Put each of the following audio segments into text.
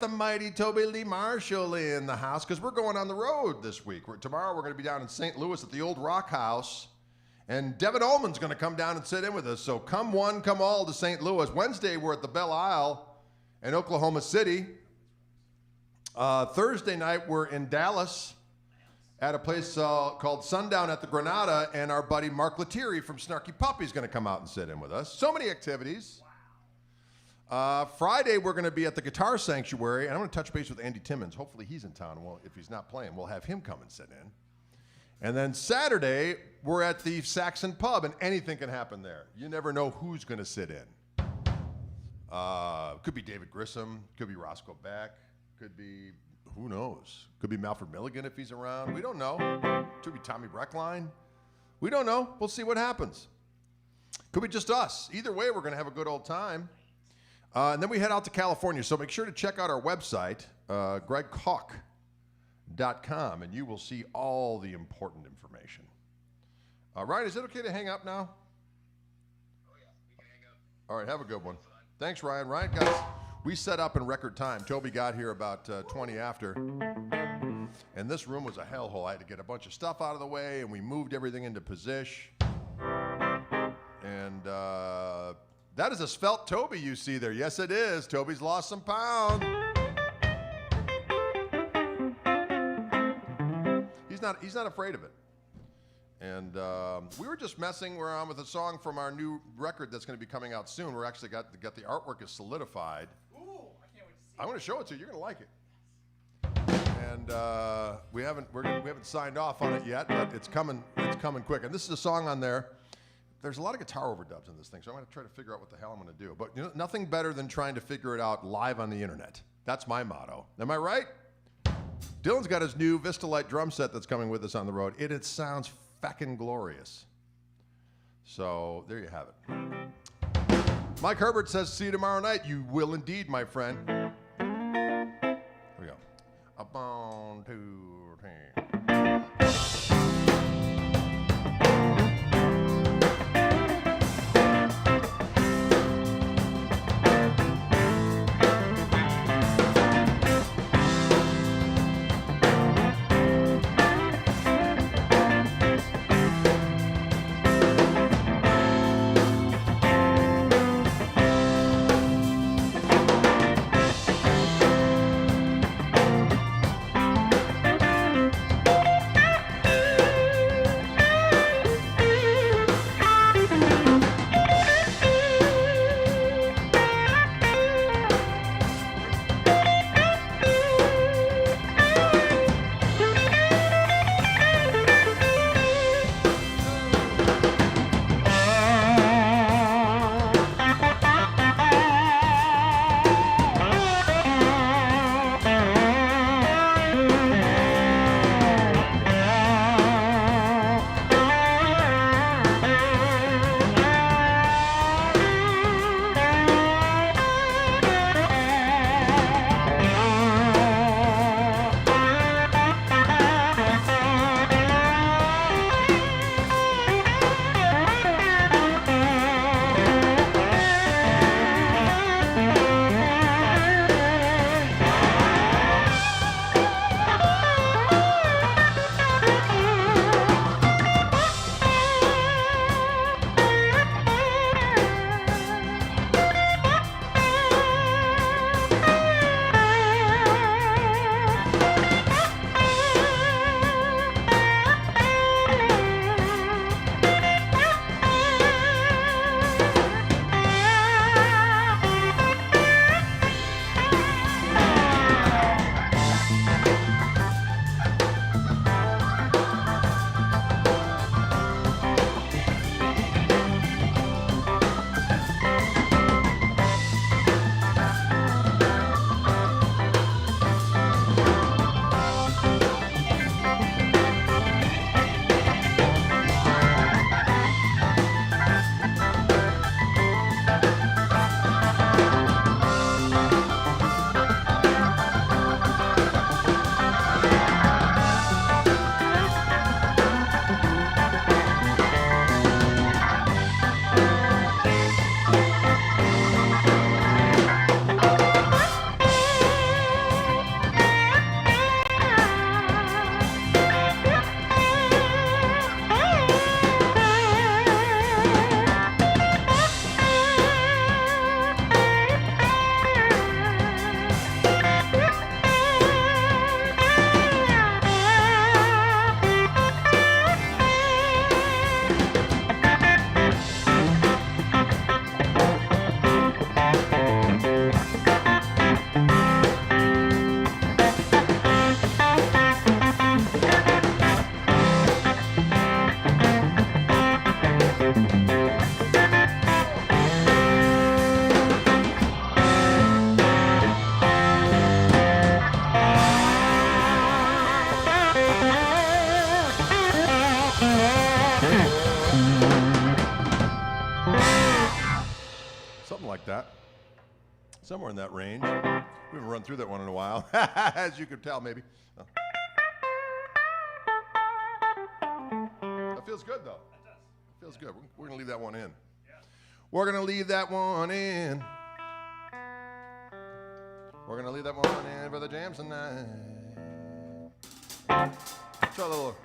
The mighty Toby Lee Marshall in the house because we're going on the road this week. Tomorrow we're going to be down in St. Louis at the Old Rock House, and Devin Ullman's going to come down and sit in with us. So come one, come all to St. Louis. Wednesday we're at the Belle Isle in Oklahoma City. Thursday night we're in Dallas at a place called Sundown at the Granada, and our buddy Mark Lettieri from Snarky Puppy is going to come out and sit in with us. So many activities. Friday, we're going to be at the Guitar Sanctuary, and I'm going to touch base with Andy Timmons. Hopefully he's in town. Well, if he's not playing, we'll have him come and sit in. And then Saturday, we're at the Saxon Pub, and anything can happen there. You never know who's going to sit in. Could be David Grissom, could be Roscoe Beck, could be, who knows? Could be Malford Milligan if he's around. We don't know. Could be Tommy Breckline. We don't know. We'll see what happens. Could be just us. Either way, we're going to have a good old time. And then we head out to California, so make sure to check out our website, gregkoch.com, and you will see all the important information. Ryan, is it okay to hang up now? Oh, yeah, we can hang up. All right, have a good one. Thanks, Ryan. Ryan, we set up in record time. Toby got here about 20 after, and this room was a hellhole. I had to get a bunch of stuff out of the way, and we moved everything into position. And that is a svelte Toby you see there. Yes, it is. Toby's lost some pounds. He's not afraid of it. And we were just messing around with a song from our new record that's going to be coming out soon. We're actually got the artwork is solidified. Ooh, I can't wait to see I'm going to show it to you. You're going to like it. And we haven't signed off on it yet, but it's coming quick. And this is a song on there. There's a lot of guitar overdubs in this thing, so I'm going to try to figure out what the hell I'm going to do. But you know, nothing better than trying to figure it out live on the internet. That's my motto. Am I right? Dylan's got his new Vistalite drum set that's coming with us on the road. It sounds feckin' glorious. So there you have it. Mike Herbert says, see you tomorrow night. You will indeed, my friend. Here we go. Up on 2, 10. that range. We haven't run through that one in a while, as you could tell, maybe. Oh. That feels good, though. That does. It feels good. We're going to leave that one in. Yeah. We're going to leave that one in. We're going to leave that one in for the jams tonight. Try a little.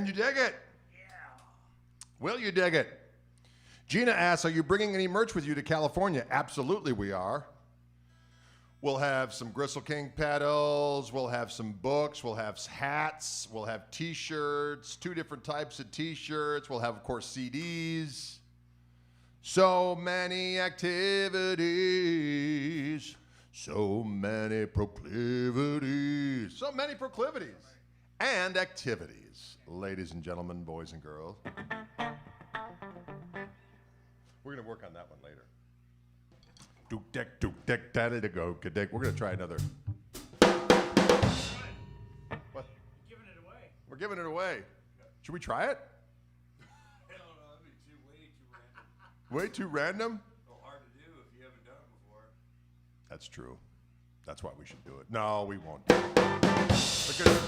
Can you dig it? Yeah. Will you dig it? Gina asks, are you bringing any merch with you to California? Absolutely we are. We'll have some Gristle King pedals. We'll have some books. We'll have hats. We'll have T-shirts, 2 different types of T-shirts. We'll have, of course, CDs. So many activities. So many proclivities. So many proclivities and activities. Ladies and gentlemen, boys and girls. We're going to work on that one later. We're going to try another. What? Giving it away. We're giving it away. Should we try it? Hell no, that'd be way too random. Way too random? So hard to do if you haven't done it before. That's true. That's why we should do it. No, we won't do it. Because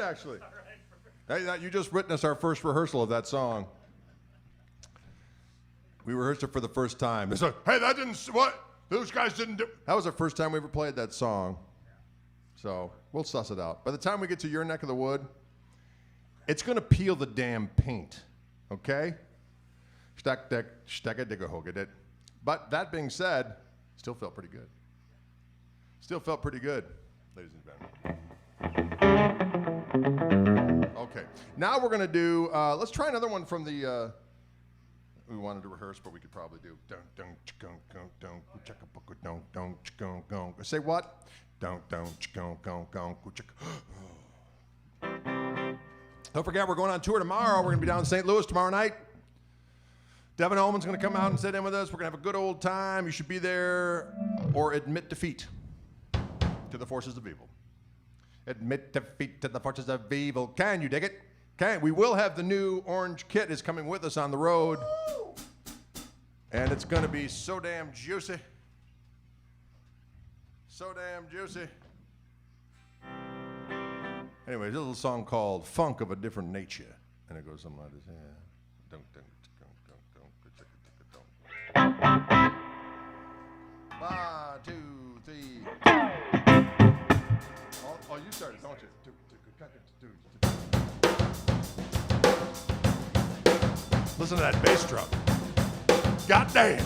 good, actually. Hey, you just witnessed our first rehearsal of that song. We rehearsed it for the first time. It's like, hey, that didn't, what? Those guys didn't do. That was the first time we ever played that song. So we'll suss it out. By the time we get to your neck of the wood, it's going to peel the damn paint, okay? But that being said, still felt pretty good. Still felt pretty good, ladies and gentlemen. Okay, now we're going to do, let's try another one from the, we wanted to rehearse, but we could probably do, say what? Don't forget, we're going on tour tomorrow. We're going to be down in St. Louis tomorrow night. Devin Ullman's going to come out and sit in with us. We're going to have a good old time. You should be there or admit defeat to the forces of evil. Admit defeat to the forces of evil. Can you dig it? We will have the new orange kit is coming with us on the road. And it's going to be so damn juicy. So damn juicy. Anyway, there's a little song called Funk of a Different Nature. And it goes something like this. Yeah. One, two, three. Oh, you started, don't you? Listen to that bass drum. Goddamn.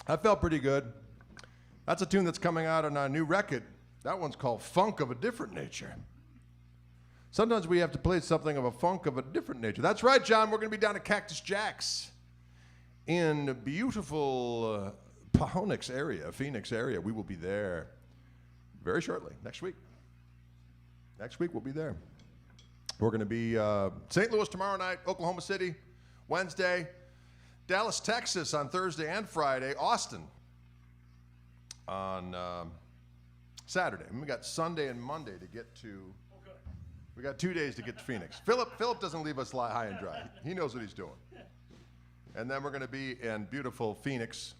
That felt pretty good. That's a tune that's coming out on our new record. That one's called Funk of a Different Nature. Sometimes we have to play something of a funk of a different nature. That's right, John. We're going to be down at Cactus Jack's in beautiful Pahonix area, Phoenix area. We will be there very shortly, next week. Next week we'll be there. We're going to be St. Louis tomorrow night, Oklahoma City Wednesday, Dallas, Texas on Thursday and Friday, Austin on Saturday. And we got Sunday and Monday to get to. We got 2 days to get to Phoenix. Philip doesn't leave us high and dry. He knows what he's doing. And then we're going to be in beautiful Phoenix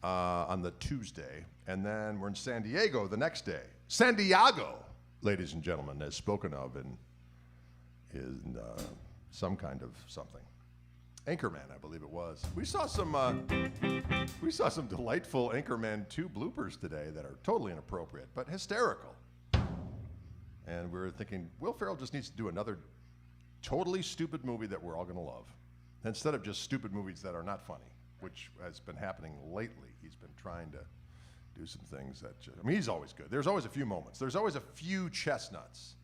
on the Tuesday. And then we're in San Diego the next day. San Diego, ladies and gentlemen, as spoken of in some kind of something. Anchorman, I believe it was. We saw some delightful Anchorman 2 bloopers today that are totally inappropriate, but hysterical. And we were thinking, Will Ferrell just needs to do another totally stupid movie that we're all going to love. Instead of just stupid movies that are not funny, which has been happening lately. He's been trying to do some things that I mean, he's always good. There's always a few moments. There's always a few chestnuts.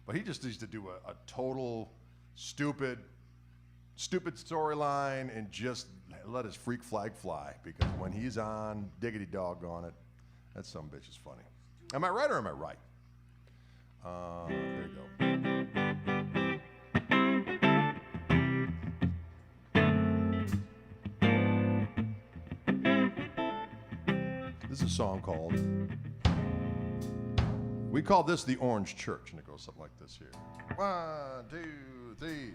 But he just needs to do a total stupid storyline and just let his freak flag fly. Because when he's on, diggity doggone it, that son of a bitch is funny. Am I right or am I right? There you go. This is a song called, we call this the Orange Church, and it goes something like this here. 1, 2, 3.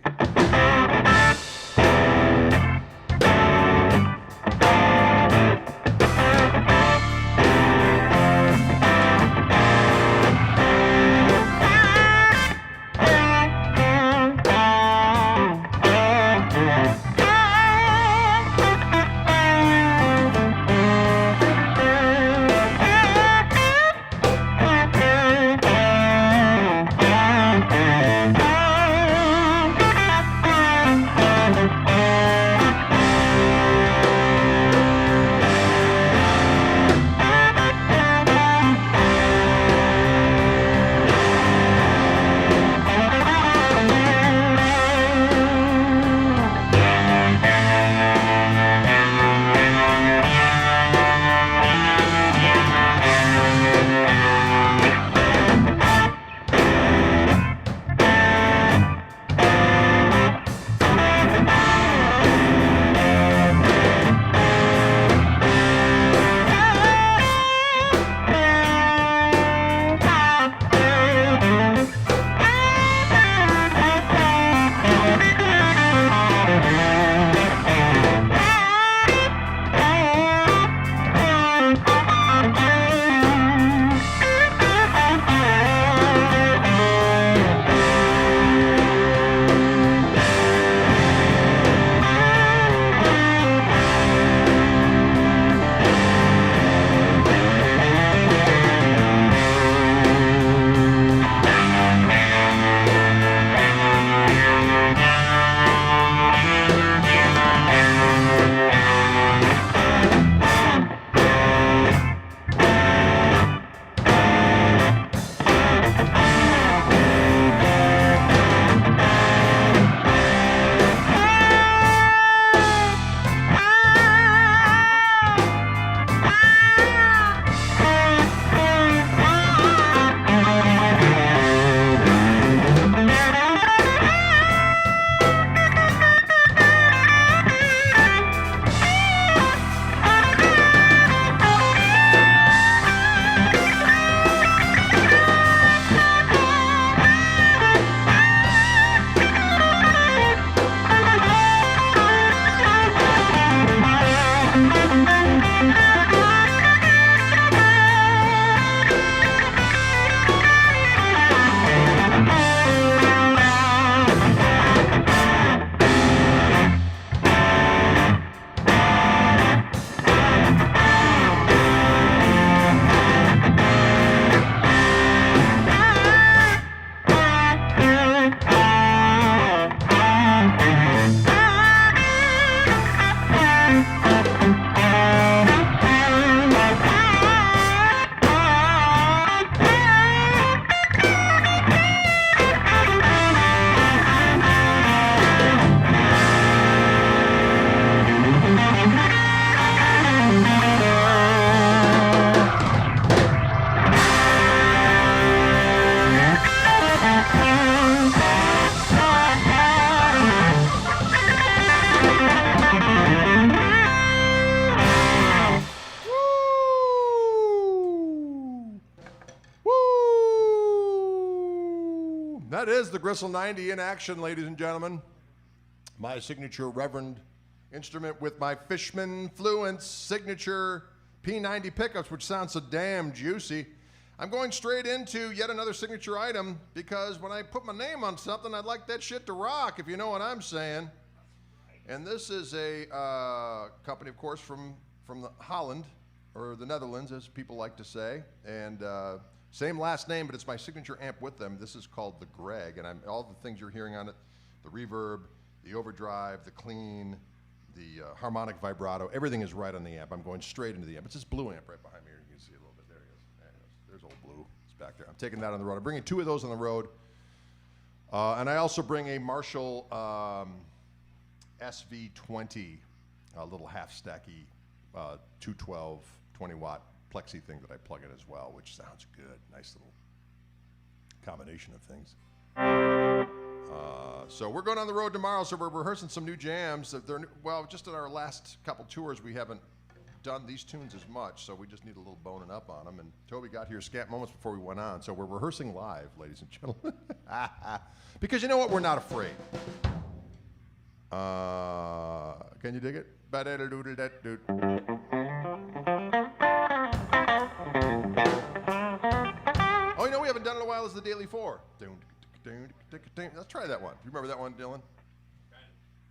That is the Gristle 90 in action, ladies and gentlemen. My signature Reverend instrument with my Fishman Fluence signature P90 pickups, which sounds so damn juicy. I'm going straight into yet another signature item because when I put my name on something, I'd like that shit to rock, if you know what I'm saying. And this is a company, of course, from the Holland, or the Netherlands, as people like to say. And same last name, but it's my signature amp with them. This is called the Greg, and all the things you're hearing on it, the reverb, the overdrive, the clean, the harmonic vibrato, everything is right on the amp. I'm going straight into the amp. It's this blue amp right behind me here. You can see a little bit. There he is. There he is. There's old blue. It's back there. I'm taking that on the road. I'm bringing 2 of those on the road. And I also bring a Marshall SV20, a little half-stacky 212, 20-watt plexi thing that I plug in as well, which sounds good. Nice little combination of things. So we're going on the road tomorrow, so we're rehearsing some new jams. Well, just in our last couple tours, we haven't done these tunes as much, so we just need a little boning up on them. And Toby got here scant moments before we went on, so we're rehearsing live, ladies and gentlemen. Because you know what? We're not afraid. Can you dig it? Oh, you know we haven't done in a while is the Daily 4. Let's try that one. Do you remember that one, Dylan?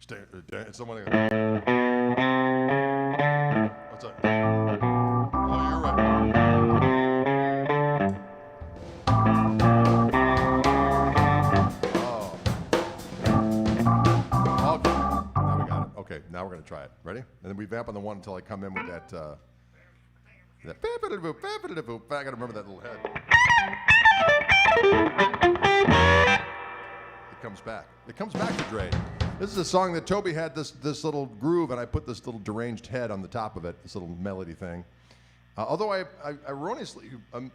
It's someone. What's up? Oh, you're right. Oh. Now we got it. Okay, now we're gonna try it. Ready? And then we vamp on the one until I come in with that. I gotta remember that little head. It comes back. It comes back to Dre. This is a song that Toby had this little groove, and I put this little deranged head on the top of it, this little melody thing. Although I erroneously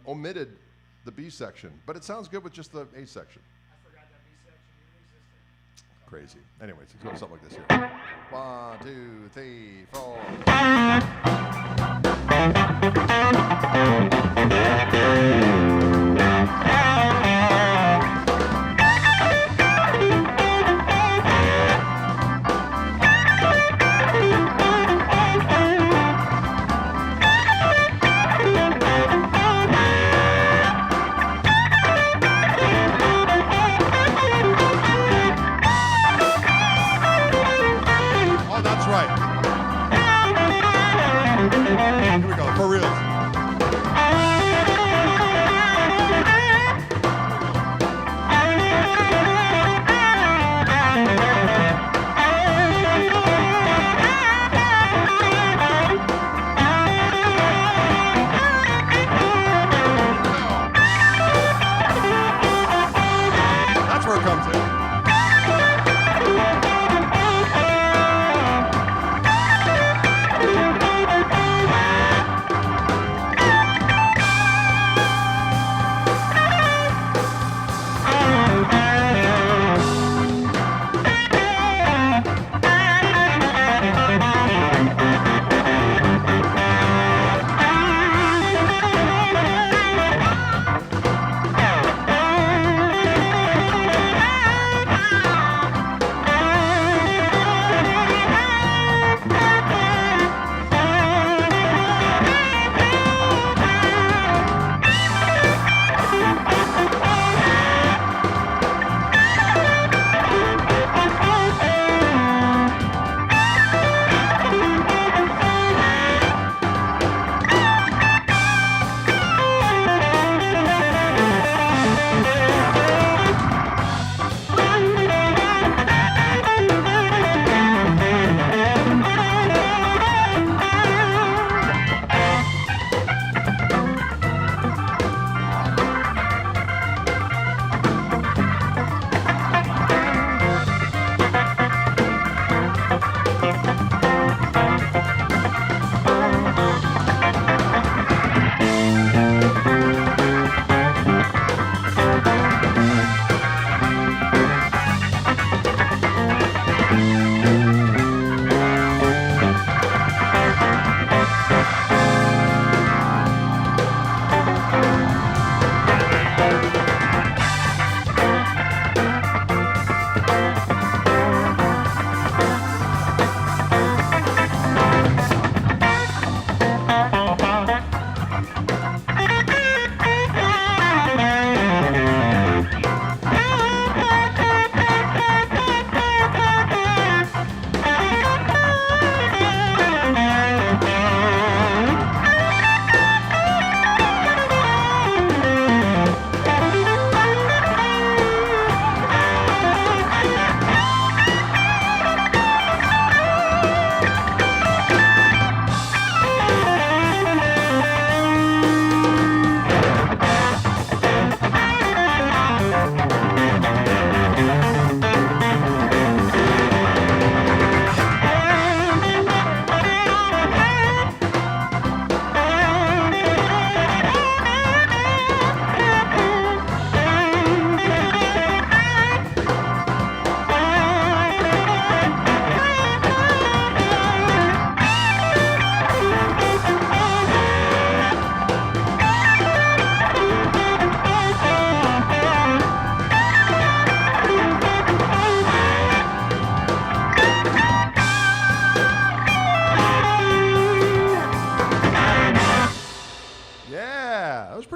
omitted the B section, but it sounds good with just the A section. I forgot that B section. You resisted. Crazy. Anyways, it's going something like this here. 1, 2, 3, 4. Oh, that's right.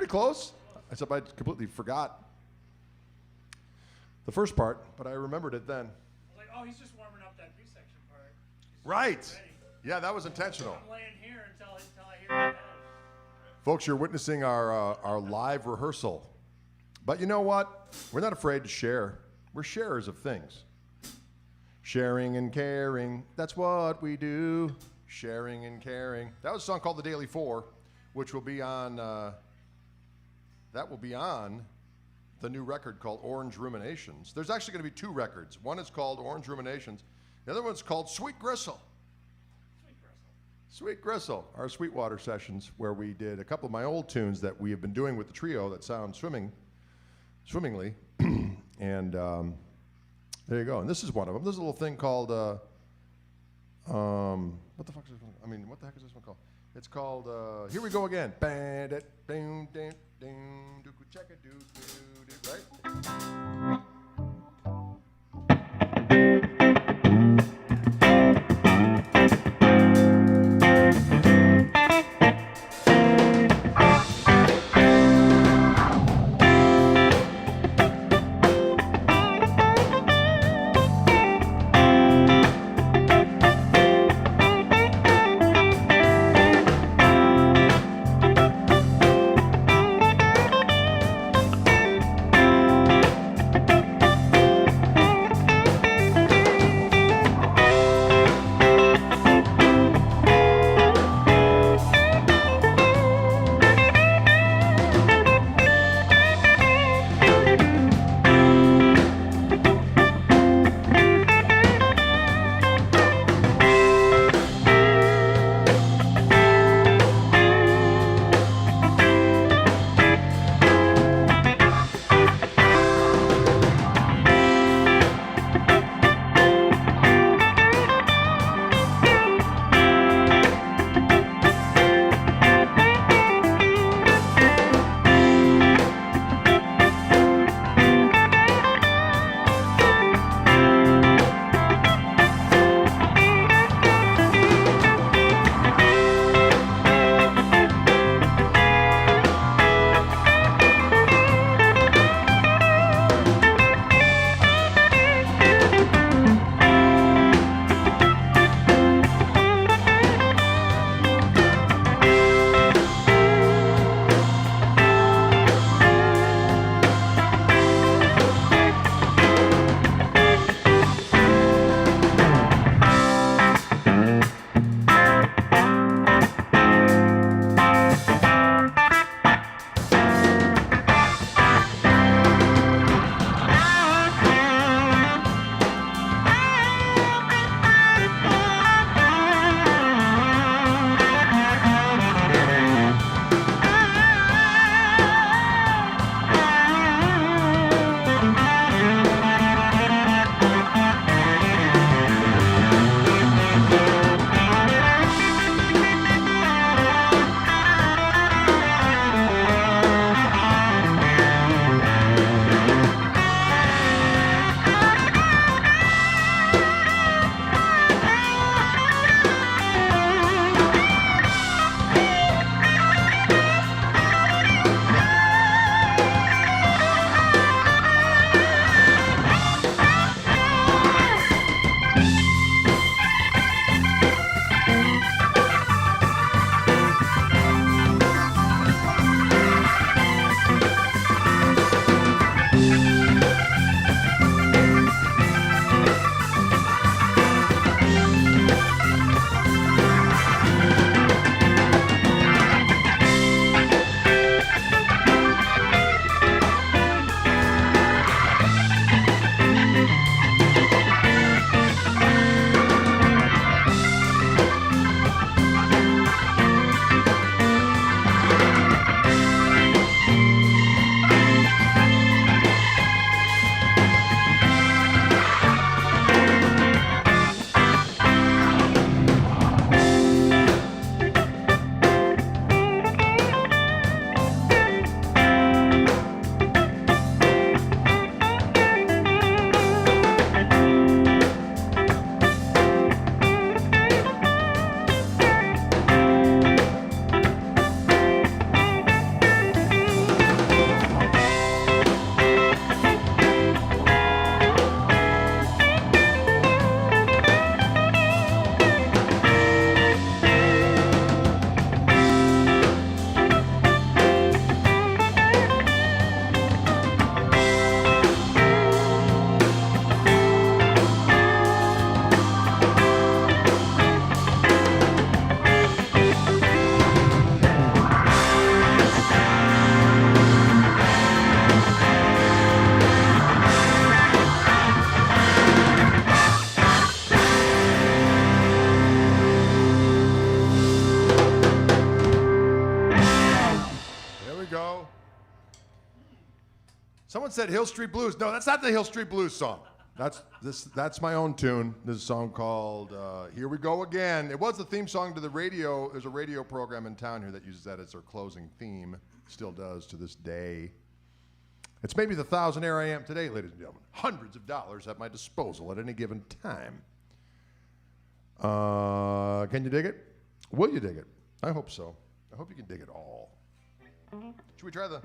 pretty close. Except I completely forgot the first part, but I remembered it then. I was like, oh, he's just warming up that B-section part. Right. Yeah, that was intentional. I'm laying here until I hear that. Folks, you're witnessing our live rehearsal. But you know what? We're not afraid to share. We're sharers of things. Sharing and caring, that's what we do. Sharing and caring. That was a song called The Daily Four, which will be on, the new record called Orange Ruminations. There's actually going to be two records. One is called Orange Ruminations. The other one's called Sweet Gristle. Sweet Gristle, our Sweetwater sessions, where we did a couple of my old tunes that we have been doing with the trio that sound swimmingly. And there you go. And this is one of them. This is a little thing called, what the fuck is this one? I mean, what the heck is this one called? It's called, Here We Go Again. Bandit, doom, doom, doom, doo, check it, doo, doo, right? Someone said Hill Street Blues. No, that's not the Hill Street Blues song. That's my own tune. There's a song called Here We Go Again. It was the theme song to the radio. There's a radio program in town here that uses that as their closing theme. Still does to this day. It's maybe the thousandaire I am today, ladies and gentlemen. Hundreds of dollars at my disposal at any given time. Can you dig it? Will you dig it? I hope so. I hope you can dig it all. Should we try the...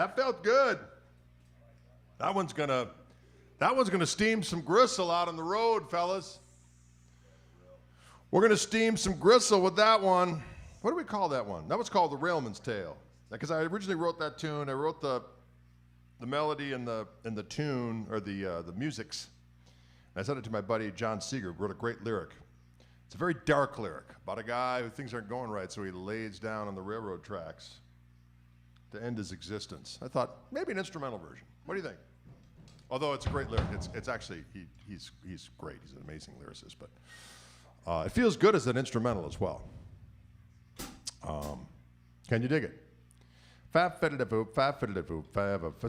That felt good. That one's gonna steam some gristle out on the road, fellas. We're gonna steam some gristle with that one. What do we call that one? That was called the Railman's Tale. Because I originally wrote that tune. I wrote the melody and the tune, or the musics. And I sent it to my buddy John Seeger, who wrote a great lyric. It's a very dark lyric about a guy who things aren't going right, so he lays down on the railroad tracks to end his existence. I thought maybe an instrumental version. What do you think? Although it's a great lyric, it's actually he's great. He's an amazing lyricist, but it feels good as an instrumental as well. Can you dig it? So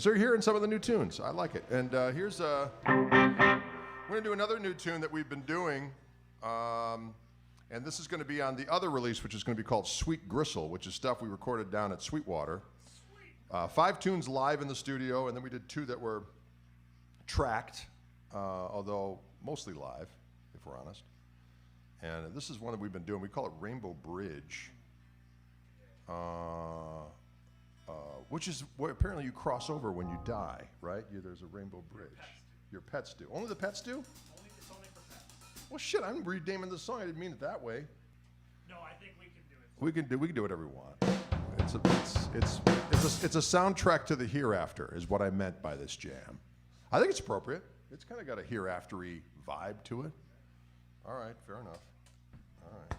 you're hearing some of the new tunes. I like it. And here's we're gonna do another new tune that we've been doing, and this is gonna be on the other release, which is gonna be called Sweet Gristle, which is stuff we recorded down at Sweetwater. 5 tunes live in the studio, and then we did 2 that were tracked, although mostly live, if we're honest. And this is one that we've been doing. We call it Rainbow Bridge, which is where apparently you cross over when you die, right? There's a Rainbow Bridge. Your pets do. Only the pets do? It's only for pets. Well, shit, I'm renaming the song. I didn't mean it that way. No, I think we can do it. We can do whatever we want. It's a soundtrack to the hereafter, is what I meant by this jam. I think it's appropriate. It's kind of got a hereafter-y vibe to it. All right, fair enough. All right.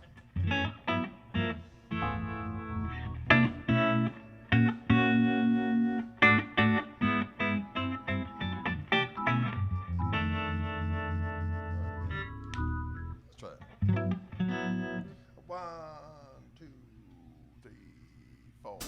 Let's try it. 1, 2, 3, 4.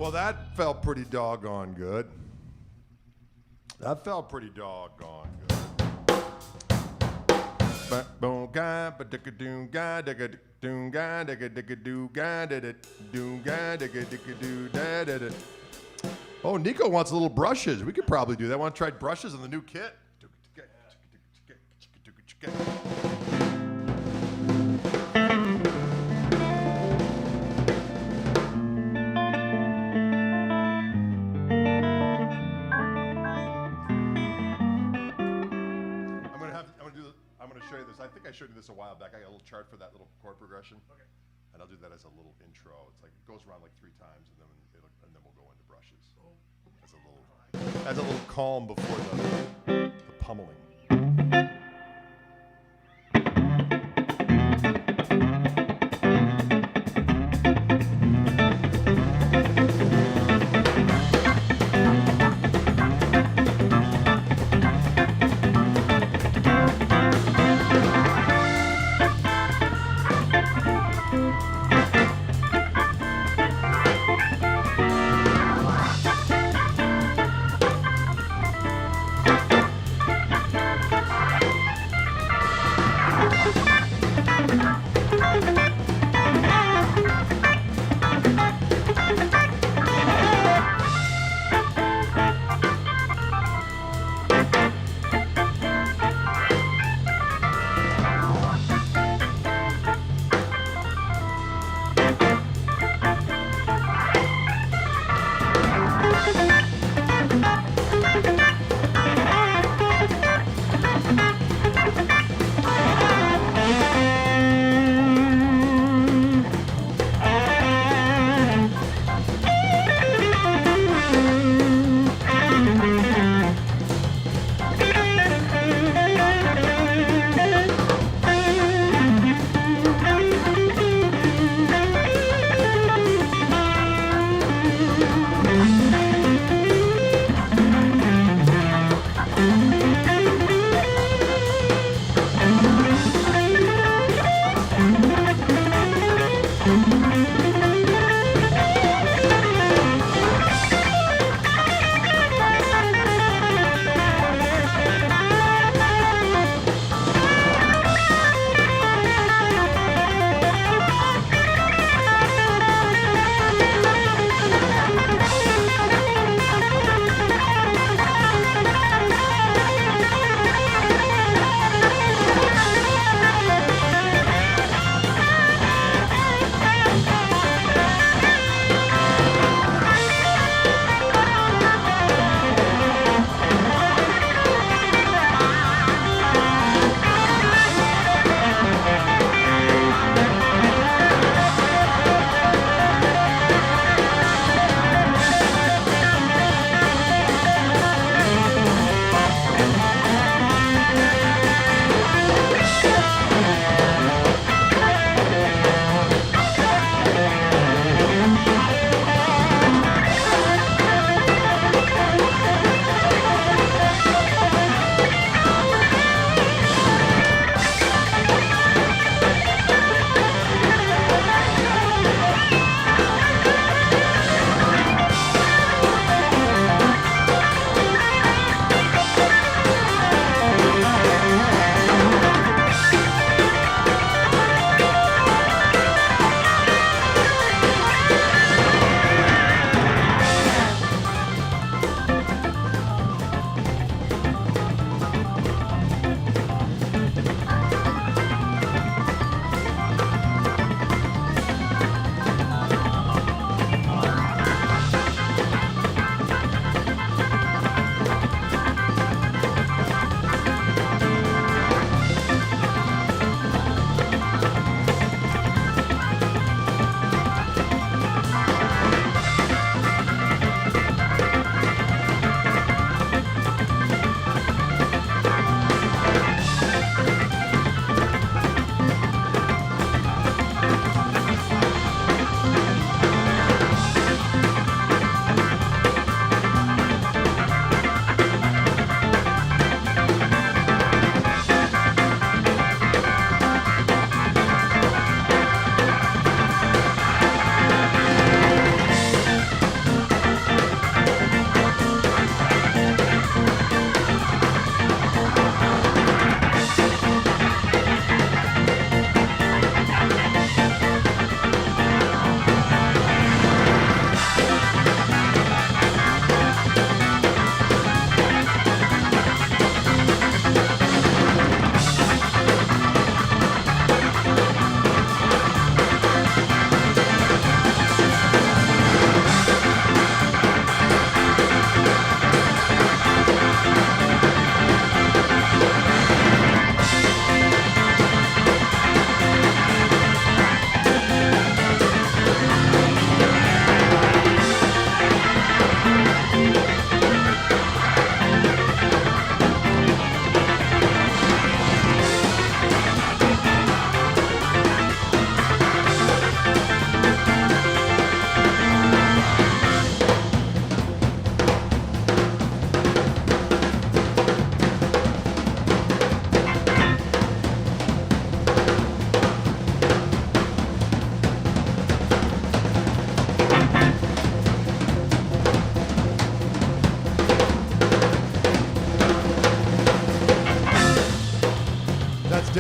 Well, that felt pretty doggone good. That felt pretty doggone good. Oh, Nico wants little brushes. We could probably do that. Want to try brushes in the new kit? I'm going to show you this. I think I showed you this a while back. I got a little chart for that little chord progression. Okay. And I'll do that as a little intro. It's like it goes around like 3 times, and then we'll go into brushes. As a little calm before the pummeling.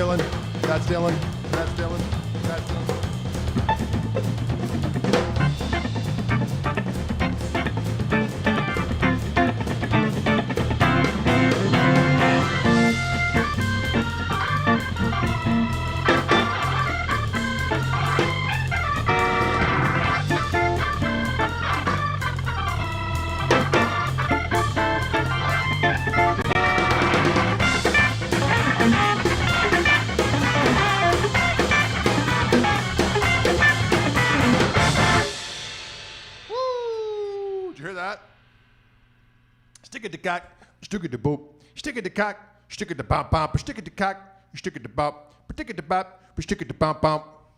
Dylan. That's Dylan. That's Dylan. That's Dylan. Stick it to cock, stick it to boop, stick it to cock, stick it to bop bop, stick it to cock, stick it to bop, stick it to bop, stick it to bop bop.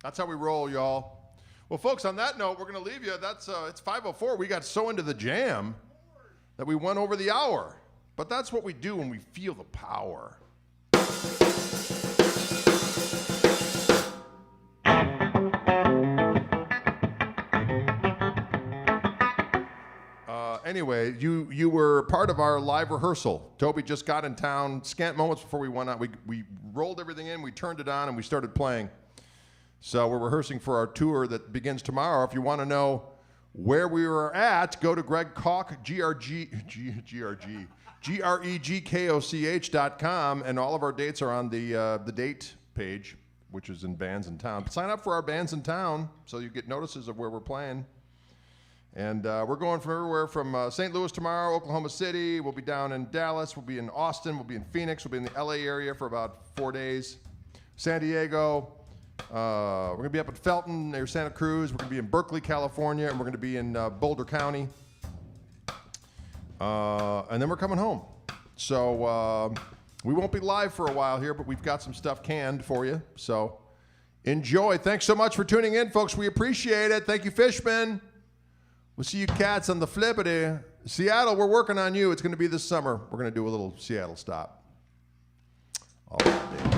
That's how we roll, y'all. Well, folks, on that note, we're gonna leave you. That's it's 5:04. We got so into the jam that we went over the hour. But that's what we do when we feel the power. Anyway, you were part of our live rehearsal. Toby just got in town, scant moments before we went out. We rolled everything in, we turned it on, and we started playing. So we're rehearsing for our tour that begins tomorrow. If you want to know where we were at, go to Greg Koch, GregKoch.com, and all of our dates are on the date page, which is in Bands in Town. Sign up for our Bands in Town so you get notices of where we're playing. And we're going from everywhere from St. Louis tomorrow, Oklahoma City. We'll be down in Dallas. We'll be in Austin. We'll be in Phoenix. We'll be in the LA area for about 4 days. San Diego. We're going to be up in Felton near Santa Cruz. We're going to be in Berkeley, California. And we're going to be in Boulder County. And then we're coming home. So we won't be live for a while here, but we've got some stuff canned for you. So enjoy. Thanks so much for tuning in, folks. We appreciate it. Thank you, Fishman. We'll see you cats on the flippity. Seattle, we're working on you. It's going to be this summer. We're going to do a little Seattle stop. All right,